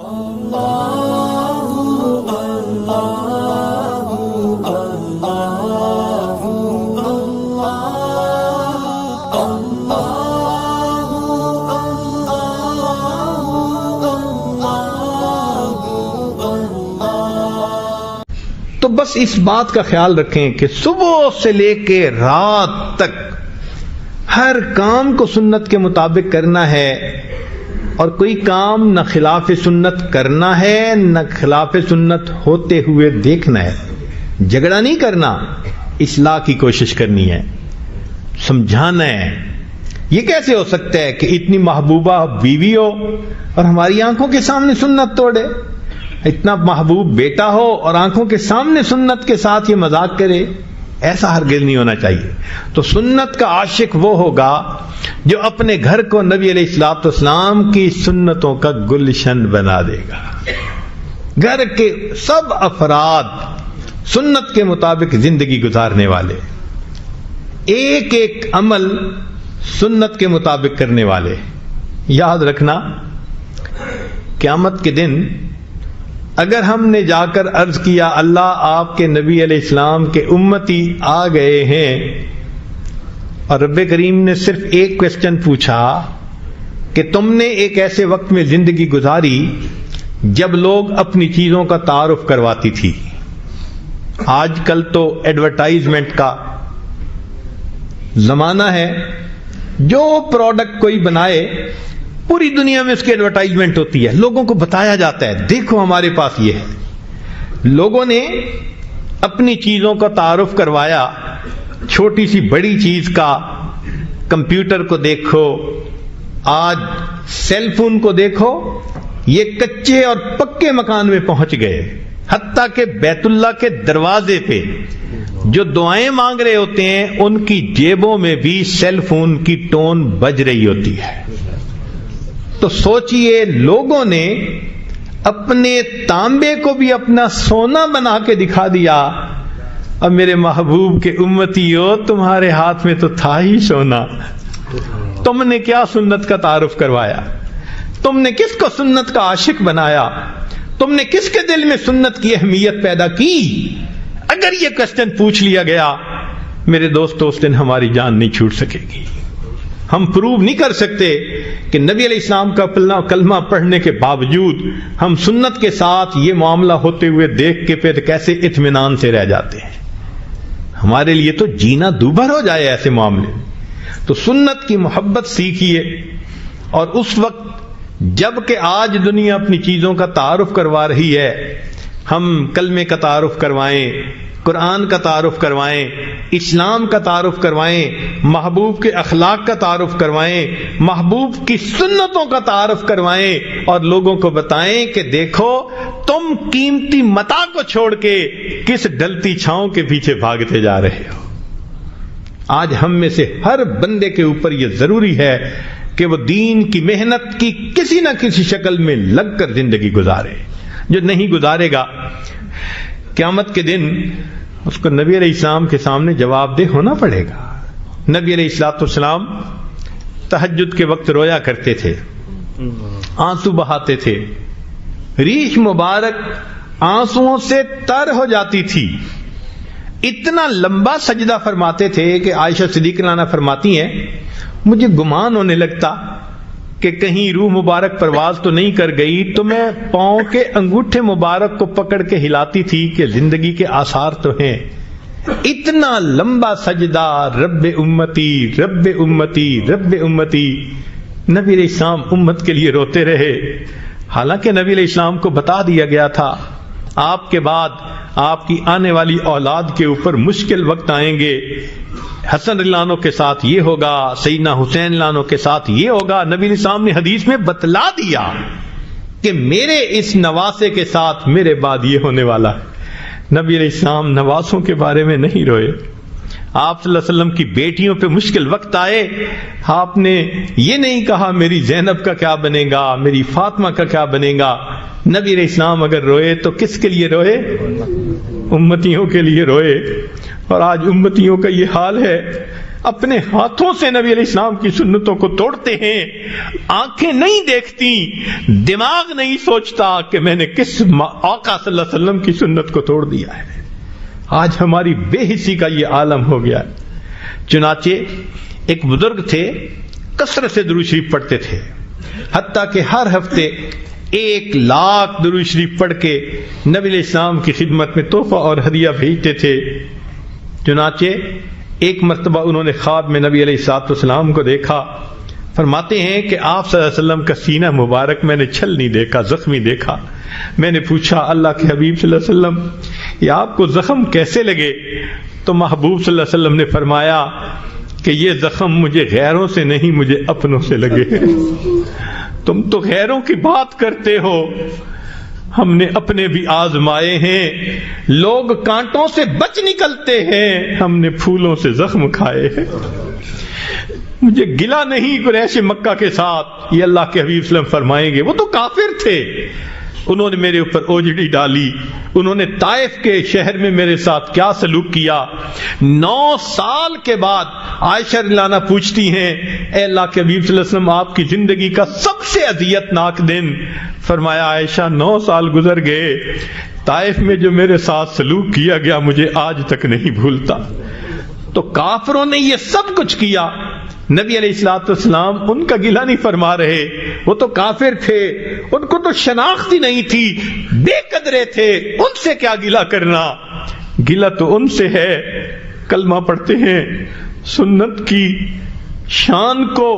تو بس اس بات کا خیال رکھیں کہ صبح سے لے کے رات تک ہر کام کو سنت کے مطابق کرنا ہے، اور کوئی کام نہ خلاف سنت کرنا ہے نہ خلاف سنت ہوتے ہوئے دیکھنا ہے۔ جھگڑا نہیں کرنا، اصلاح کی کوشش کرنی ہے، سمجھانا ہے۔ یہ کیسے ہو سکتا ہے کہ اتنی محبوبہ بیوی ہو اور ہماری آنکھوں کے سامنے سنت توڑے؟ اتنا محبوب بیٹا ہو اور آنکھوں کے سامنے سنت کے ساتھ یہ مذاق کرے؟ ایسا ہرگز نہیں ہونا چاہیے۔ تو سنت کا عاشق وہ ہوگا جو اپنے گھر کو نبی علیہ الصلوۃ والسلام کی سنتوں کا گلشن بنا دے گا۔ گھر کے سب افراد سنت کے مطابق زندگی گزارنے والے، ایک ایک عمل سنت کے مطابق کرنے والے۔ یاد رکھنا، قیامت کے دن اگر ہم نے جا کر عرض کیا اللہ آپ کے نبی علیہ السلام کے امتی آ گئے ہیں، اور رب کریم نے صرف ایک کوسچن پوچھا کہ تم نے ایک ایسے وقت میں زندگی گزاری جب لوگ اپنی چیزوں کا تعارف کرواتی تھی۔ آج کل تو ایڈورٹائزمنٹ کا زمانہ ہے، جو پروڈکٹ کوئی بنائے پوری دنیا میں اس کی ایڈورٹائزمنٹ ہوتی ہے، لوگوں کو بتایا جاتا ہے دیکھو ہمارے پاس یہ ہے۔ لوگوں نے اپنی چیزوں کا تعارف کروایا، چھوٹی سی بڑی چیز کا، کمپیوٹر کو دیکھو، آج سیل فون کو دیکھو، یہ کچے اور پکے مکان میں پہنچ گئے، حتیٰ کہ بیت اللہ کے دروازے پہ جو دعائیں مانگ رہے ہوتے ہیں ان کی جیبوں میں بھی سیل فون کی ٹون بج رہی ہوتی ہے۔ تو سوچئے لوگوں نے اپنے تانبے کو بھی اپنا سونا بنا کے دکھا دیا۔ اب میرے محبوب کے امتی ہو، تمہارے ہاتھ میں تو تھا ہی سونا، تم نے کیا سنت کا تعارف کروایا؟ تم نے کس کو سنت کا عاشق بنایا؟ تم نے کس کے دل میں سنت کی اہمیت پیدا کی؟ اگر یہ کوسچن پوچھ لیا گیا میرے دوستو، اس دن ہماری جان نہیں چھوٹ سکے گی۔ ہم پروو نہیں کر سکتے کہ نبی علیہ السلام کا کلمہ پڑھنے کے باوجود ہم سنت کے ساتھ یہ معاملہ ہوتے ہوئے دیکھ کے پھر کیسے اطمینان سے رہ جاتے ہیں۔ ہمارے لیے تو جینا دوبھر ہو جائے ایسے معاملے میں۔ تو سنت کی محبت سیکھیے، اور اس وقت جب کہ آج دنیا اپنی چیزوں کا تعارف کروا رہی ہے، ہم کلمے کا تعارف کروائیں، قرآن کا تعارف کروائیں، اسلام کا تعارف کروائیں، محبوب کے اخلاق کا تعارف کروائیں، محبوب کی سنتوں کا تعارف کروائیں، اور لوگوں کو بتائیں کہ دیکھو تم قیمتی متاع کو چھوڑ کے کس ڈلتی چھاؤں کے پیچھے بھاگتے جا رہے ہو۔ آج ہم میں سے ہر بندے کے اوپر یہ ضروری ہے کہ وہ دین کی محنت کی کسی نہ کسی شکل میں لگ کر زندگی گزارے۔ جو نہیں گزارے گا، قیامت کے دن اس کو نبی علیہ السلام کے سامنے جواب دہ ہونا پڑے گا۔ نبی علیہ الصلوۃ والسلام تہجد کے وقت رویا کرتے تھے، آنسو بہاتے تھے، ریش مبارک آنسوؤں سے تر ہو جاتی تھی، اتنا لمبا سجدہ فرماتے تھے کہ عائشہ صدیقہ عنہا فرماتی ہیں مجھے گمان ہونے لگتا کہ کہیں روح مبارک پرواز تو نہیں کر گئی، تو میں پاؤں کے انگوٹھے مبارک کو پکڑ کے ہلاتی تھی کہ زندگی کے آثار تو ہیں۔ اتنا لمبا سجدہ، رب امتی رب امتی رب امتی، نبی علیہ السلام امت کے لیے روتے رہے، حالانکہ نبی علیہ السلام کو بتا دیا گیا تھا آپ کے بعد آپ کی آنے والی اولاد کے اوپر مشکل وقت آئیں گے، حسن رضی اللہ عنہ کے ساتھ یہ ہوگا، سیدنا حسین رضی اللہ عنہ کے ساتھ یہ ہوگا۔ نبی علیہ السلام نے حدیث میں بتلا دیا کہ میرے اس نواسے کے ساتھ میرے بعد یہ ہونے والا ہے۔ نبی علیہ السلام نواسوں کے بارے میں نہیں روئے۔ آپ صلی اللہ علیہ وسلم کی بیٹیوں پہ مشکل وقت آئے، آپ نے یہ نہیں کہا میری زینب کا کیا بنے گا، میری فاطمہ کا کیا بنے گا۔ نبی علیہ السلام اگر روئے تو کس کے لیے روئے؟ امتیوں کے لیے روئے۔ اور آج امتیوں کا یہ حال ہے، اپنے ہاتھوں سے نبی علیہ السلام کی سنتوں کو توڑتے ہیں. آنکھیں نہیں دیکھتی, دماغ نہیں سوچتا کہ میں نے کس آقا صلی اللہ علیہ وسلم کی سنت کو توڑ دیا ہے. آج ہماری بے حسی کا یہ عالم ہو گیا ہے. چنانچہ ایک بزرگ تھے, کثرت سے درود شریف پڑھتے تھے, حتیٰ کہ ہر ہفتے 1,00,000 درود شریف پڑھ کے نبی علیہ السلام کی خدمت میں تحفہ اور ہدیہ بھیجتے تھے. چنانچہ ایک مرتبہ انہوں نے خواب میں نبی علیہ السلام کو دیکھا. فرماتے ہیں کہ آپ صلی اللہ علیہ وسلم کا سینہ مبارک میں نے چھل نہیں دیکھا, زخمی دیکھا. میں نے پوچھا اللہ کے حبیب صلی اللہ علیہ وسلم یہ آپ کو زخم کیسے لگے؟ تو محبوب صلی اللہ علیہ وسلم نے فرمایا کہ یہ زخم مجھے غیروں سے نہیں, مجھے اپنوں سے لگے. تم تو غیروں کی بات کرتے ہو, ہم نے اپنے بھی آزمائے ہیں. لوگ کانٹوں سے بچ نکلتے ہیں, ہم نے پھولوں سے زخم کھائے ہیں. مجھے گلا نہیں قریش مکہ کے ساتھ. یہ اللہ کے حبیب صلی اللہ علیہ وسلم فرمائیں گے وہ تو کافر تھے, انہوں نے میرے اوپر اوجڑی ڈالی, انہوں نے طائف کے شہر میں میرے ساتھ کیا سلوک کیا. 9 سال کے بعد عائشہ رضی اللہ عنہا پوچھتی ہیں اے اللہ کے حبیب صلی اللہ علیہ وسلم آپ کی زندگی کا سب سے اذیت ناک دن؟ فرمایا عائشہ 9 سال گزر گئے, طائف میں جو میرے ساتھ سلوک کیا گیا مجھے آج تک نہیں بھولتا. تو کافروں نے یہ سب کچھ کیا, نبی علیہ السلام ان کا گلہ نہیں فرما رہے. وہ تو کافر تھے, ان کو تو شناخت ہی نہیں تھی, بے قدرے تھے, ان سے کیا گلہ کرنا. گلہ تو ان سے ہے کلمہ پڑھتے ہیں, سنت کی شان کو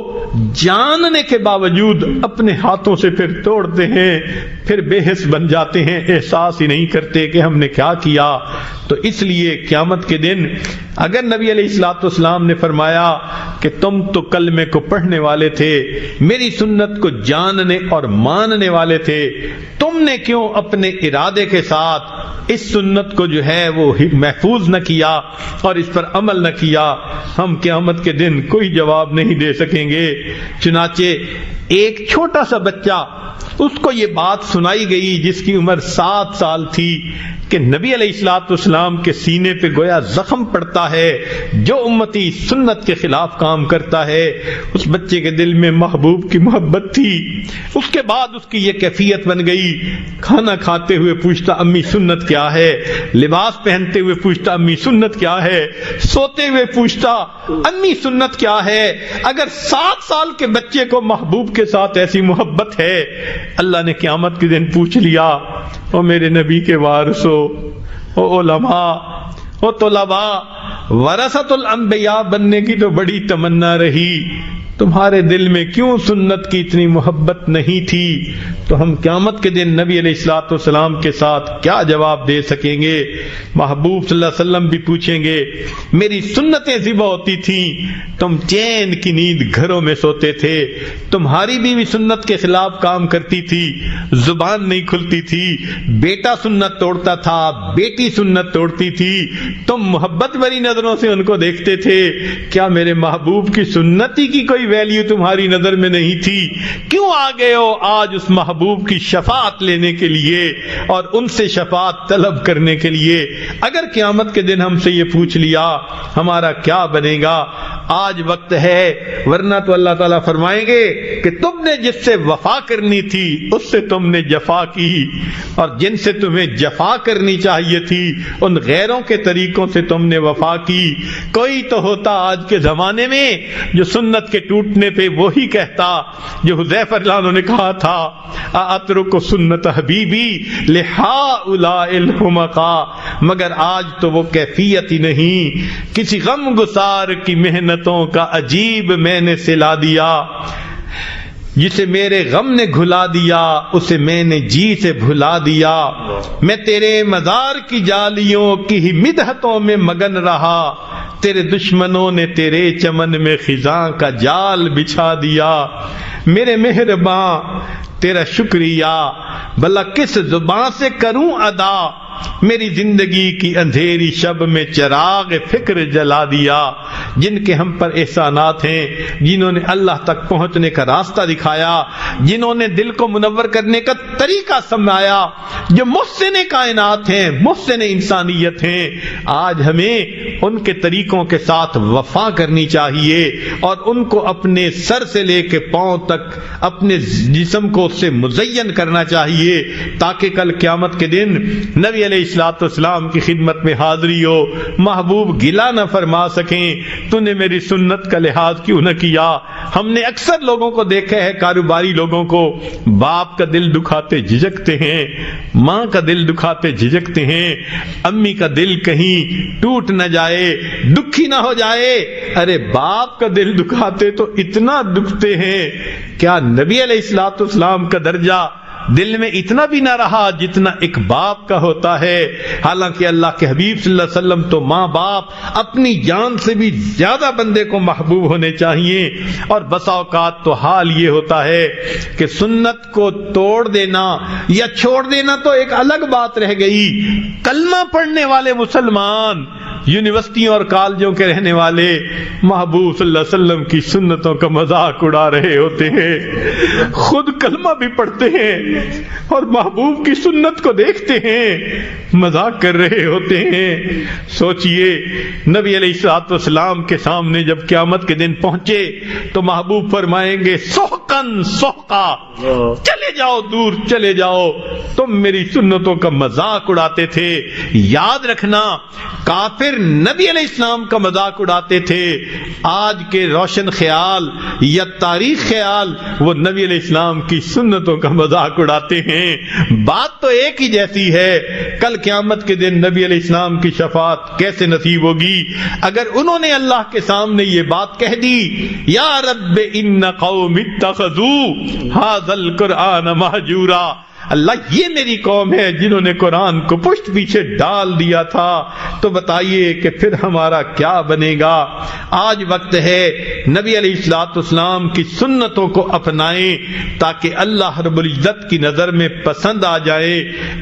جاننے کے باوجود اپنے ہاتھوں سے پھر توڑتے ہیں, پھر بے حس بن جاتے ہیں, احساس ہی نہیں کرتے کہ ہم نے کیا کیا. تو اس لیے قیامت کے دن اگر نبی علیہ السلام نے فرمایا کہ تم تو کلمے کو پڑھنے والے تھے, میری سنت کو جاننے اور ماننے والے تھے, تم نے کیوں اپنے ارادے کے ساتھ اس سنت کو جو ہے وہ محفوظ نہ کیا اور اس پر عمل نہ کیا, ہم قیامت کے دن کوئی جواب نہیں دے سکیں گے. چنانچہ ایک چھوٹا سا بچہ, اس کو یہ بات سنائی گئی جس کی عمر 7 سال تھی کہ نبی علیہ السلام کے سینے پہ گویا زخم پڑتا ہے جو امتی سنت کے خلاف کام کرتا ہے. اس بچے کے دل میں محبوب کی محبت تھی. اس کے بعد اس کی یہ کیفیت بن گئی, کھانا کھاتے ہوئے پوچھتا امی سنت کیا ہے, لباس پہنتے ہوئے پوچھتا امی سنت کیا ہے, سوتے ہوئے پوچھتا امی سنت کیا ہے. اگر 7 سال کے بچے کو محبوب کے ساتھ ایسی محبت ہے, اللہ نے قیامت کے دن پوچھ لیا او میرے نبی کے وارثو, او علماء, او طلباء, ورثۃ الانبیاء بننے کی تو بڑی تمنا رہی, تمہارے دل میں کیوں سنت کی اتنی محبت نہیں تھی؟ تو ہم قیامت کے دن نبی علیہ السلام کے ساتھ کیا جواب دے سکیں گے؟ محبوب صلی اللہ علیہ وسلم بھی پوچھیں گے میری سنتیں ذبح ہوتی تھیں, تم چین کی نیند گھروں میں سوتے تھے, تمہاری بیوی سنت کے خلاف کام کرتی تھی, زبان نہیں کھلتی تھی, بیٹا سنت توڑتا تھا, بیٹی سنت توڑتی تھی, تم محبت بھری نظروں سے ان کو دیکھتے تھے. کیا میرے محبوب کی سنتی کی کوئی ویلیو تمہاری نظر میں نہیں تھی؟ کیوں آ گئے ہو آج اس محبوب کی شفاعت لینے کے لیے اور ان سے شفاعت طلب کرنے کے لیے؟ اگر قیامت کے دن ہم سے یہ پوچھ لیا ہمارا کیا بنے گا؟ آج وقت ہے, ورنہ تو اللہ تعالیٰ فرمائیں گے کہ تم نے جس سے وفا کرنی تھی اس سے تم نے جفا کی, اور جن سے تمہیں جفا کرنی چاہیے تھی ان غیروں کے طریقوں سے تم نے وفا کی. کوئی تو ہوتا آج کے زمانے میں جو سنت کے ٹوٹنے پہ وہی کہتا جو حذیفہ رضی اللہ عنہ نے کہا تھا اترک سنت حبیبی لہؤلاء الحمقاء, مگر آج تو وہ کیفیت ہی نہیں. کسی غم گسار کی محنتوں کا عجیب میں نے سلا دیا, جسے میرے غم نے گھلا دیا اسے میں نے جی سے بھلا دیا. میں تیرے مزار کی جالیوں کی ہی مدحتوں میں مگن رہا, تیرے دشمنوں نے تیرے چمن میں خزاں کا جال بچھا دیا. میرے مہرباں تیرا شکریہ بھلا کس زبان سے کروں ادا, میری زندگی کی اندھیری شب میں چراغ فکر جلا دیا. جن کے ہم پر احسانات ہیں، جنہوں نے اللہ تک پہنچنے کا راستہ دکھایا، جنہوں نے دل کو منور کرنے کا طریقہ سمجھایا، جو محسن کائنات ہیں، محسن انسانیت ہیں. آج ہمیں ان کے طریقوں کے ساتھ وفا کرنی چاہیے اور ان کو اپنے سر سے لے کے پاؤں تک اپنے جسم کو اس سے مزین کرنا چاہیے، تاکہ کل قیامت کے دن نبی علیہ الصلوۃ والسلام کی خدمت میں حاضری ہو، محبوب گلہ نہ فرما سکیں تو نے میری سنت کا لحاظ کیوں نہ کیا. ہم نے اکثر لوگوں کو دیکھا ہے، کاروباری لوگوں کو، باپ کا دل دکھاتے جھجکتے ہیں، ماں کا دل دکھاتے جھجکتے ہیں، امی کا دل کہیں ٹوٹ نہ جائے، دکھی نہ ہو جائے. ارے باپ کا دل دکھاتے تو اتنا دکھتے ہیں، کیا نبی علیہ الصلوۃ والسلام کا درجہ دل میں اتنا بھی نہ رہا جتنا ایک باپ کا ہوتا ہے؟ حالانکہ اللہ کے حبیب صلی اللہ علیہ وسلم تو ماں باپ اپنی جان سے بھی زیادہ بندے کو محبوب ہونے چاہیے. اور بسا اوقات تو حال یہ ہوتا ہے کہ سنت کو توڑ دینا یا چھوڑ دینا تو ایک الگ بات رہ گئی، کلمہ پڑھنے والے مسلمان، یونیورسٹیوں اور کالجوں کے رہنے والے محبوب صلی اللہ علیہ وسلم کی سنتوں کا مذاق اڑا رہے ہوتے ہیں، خود کلمہ بھی پڑھتے ہیں اور محبوب کی سنت کو دیکھتے ہیں، مذاق کر رہے ہوتے ہیں. سوچئے نبی علیہ الصلوۃ والسلام کے سامنے جب قیامت کے دن پہنچے تو محبوب فرمائیں گے سحقن سحقا، چلے جاؤ دور چلے جاؤ، تم میری سنتوں کا مذاق اڑاتے تھے. یاد رکھنا کافر نبی علیہ السلام کا مذاق اڑاتے تھے، آج کے روشن خیال یا تاریخ خیال وہ نبی علیہ السلام کی سنتوں کا مذاق اڑاتے ہیں. بات تو ایک ہی جیسی ہے. کل قیامت کے دن نبی علیہ السلام کی شفاعت کیسے نصیب ہوگی اگر انہوں نے اللہ کے سامنے یہ بات کہہ دی، یا رب ان قوم اتخذوا ھذا القرآن مہجورا، اللہ یہ میری قوم ہے جنہوں نے قرآن کو پشت پیچھے ڈال دیا تھا، تو بتائیے کہ پھر ہمارا کیا بنے گا. آج وقت ہے نبی علیہ الصلوۃ والسلام کی سنتوں کو اپنائیں تاکہ اللہ رب العزت کی نظر میں پسند آ جائے،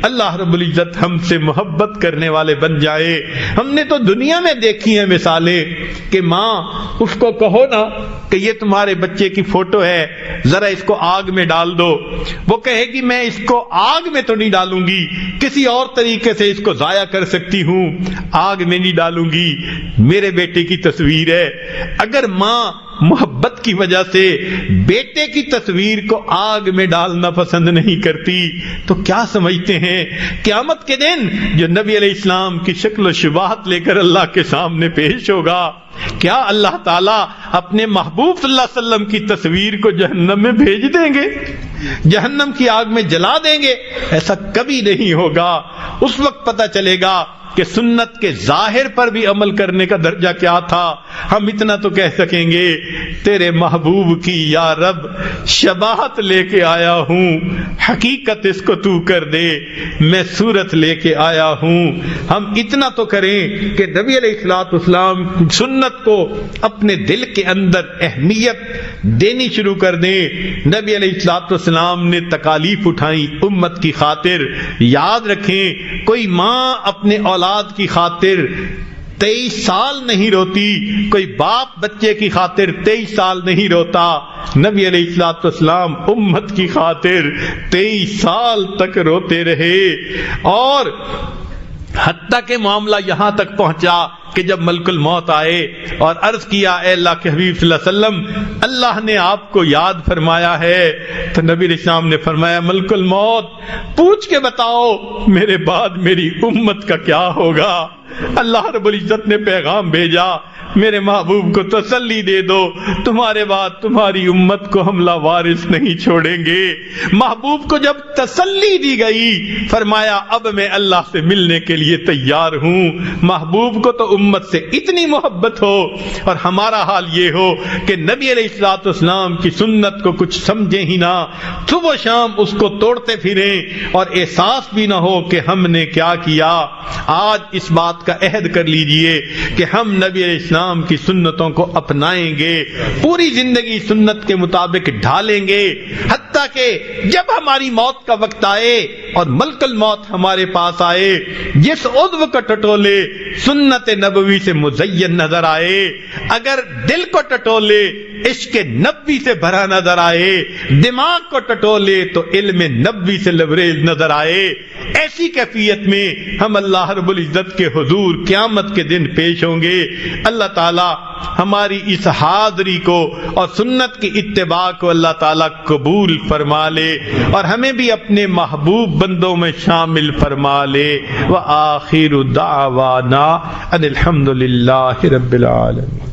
اللہ رب العزت ہم سے محبت کرنے والے بن جائے. ہم نے تو دنیا میں دیکھی ہیں مثالیں کہ ماں اس کو کہو نا کہ یہ تمہارے بچے کی فوٹو ہے، ذرا اس کو آگ میں ڈال دو، وہ کہے گی میں اس کو آگ میں تو نہیں ڈالوں گی، کسی اور طریقے سے اس کو ضائع کر سکتی ہوں، آگ میں نہیں ڈالوں گی. میرے بیٹے کی تصویر ہے، اگر ماں محبت کی وجہ سے بیٹے کی تصویر کو آگ میں ڈالنا پسند نہیں کرتی تو کیا سمجھتے ہیں قیامت کے دن جو نبی علیہ السلام کی شکل و شباہت لے کر اللہ کے سامنے پیش ہوگا، کیا اللہ تعالیٰ اپنے محبوب صلی اللہ علیہ وسلم کی تصویر کو جہنم میں بھیج دیں گے، جہنم کی آگ میں جلا دیں گے؟ ایسا کبھی نہیں ہوگا. اس وقت پتہ چلے گا کہ سنت کے ظاہر پر بھی عمل کرنے کا درجہ کیا تھا. ہم اتنا تو کہہ سکیں گے تیرے محبوب کی یا رب شباہت لے کے آیا ہوں، حقیقت اس کو تو کر دے، میں صورت لے کے آیا ہوں. ہم اتنا تو کریں کہ نبی علیہ الصلوۃ والسلام سنت کو اپنے دل کے اندر اہمیت دینی شروع کر دیں. نبی علیہ الصلوۃ والسلام نے تکالیف اٹھائیں امت کی خاطر. یاد رکھیں کوئی ماں اپنے اولاد کی خاطر 23 سال نہیں روتی، کوئی باپ بچے کی خاطر 23 سال نہیں روتا. نبی علیہ الصلوۃ والسلام امت کی خاطر 23 سال تک روتے رہے. اور حتیٰ کہ معاملہ یہاں تک پہنچا کہ جب ملک الموت آئے اور عرض کیا اے اللہ کے حبیب صلی اللہ علیہ وسلم اللہ نے آپ کو یاد فرمایا ہے، تو نبی علیہ السلام نے فرمایا ملک الموت پوچھ کے بتاؤ میرے بعد میری امت کا کیا ہوگا. اللہ رب العزت نے پیغام بھیجا میرے محبوب کو تسلی دے دو تمہارے بعد تمہاری امت کو ہم لاوارث نہیں چھوڑیں گے. محبوب کو جب تسلی دی گئی فرمایا اب میں اللہ سے ملنے کے لیے تیار ہوں. محبوب کو تو امت سے اتنی محبت ہو اور ہمارا حال یہ ہو کہ نبی علیہ الصلوۃ والسلام کی سنت کو کچھ سمجھیں ہی نہ، صبح و شام اس کو توڑتے پھریں اور احساس بھی نہ ہو کہ ہم نے کیا کیا. آج اس بات کا عہد کر لیجئے کہ ہم نبی علیہ السلام کی سنتوں کو اپنائیں گے، پوری زندگی سنت کے مطابق ڈھالیں گے، حتیٰ کہ جب ہماری موت کا وقت آئے اور ملک الموت ہمارے پاس آئے، جس عضو کو ٹٹولے سنت نبوی سے مزین نظر آئے، اگر دل کو ٹٹولے عشق نبوی سے بھرا نظر آئے، دماغ کو ٹٹولے تو علم نبوی سے لبریز نظر آئے، ایسی کیفیت میں ہم اللہ رب العزت کے حضور قیامت کے دن پیش ہوں گے۔ اللہ تعالی ہماری اس حاضری کو اور سنت کی اتباع کو اللہ تعالی قبول فرما لے اور ہمیں بھی اپنے محبوب بندوں میں شامل فرما لے۔ وآخر دعوانا ان الحمد للہ رب العالمین۔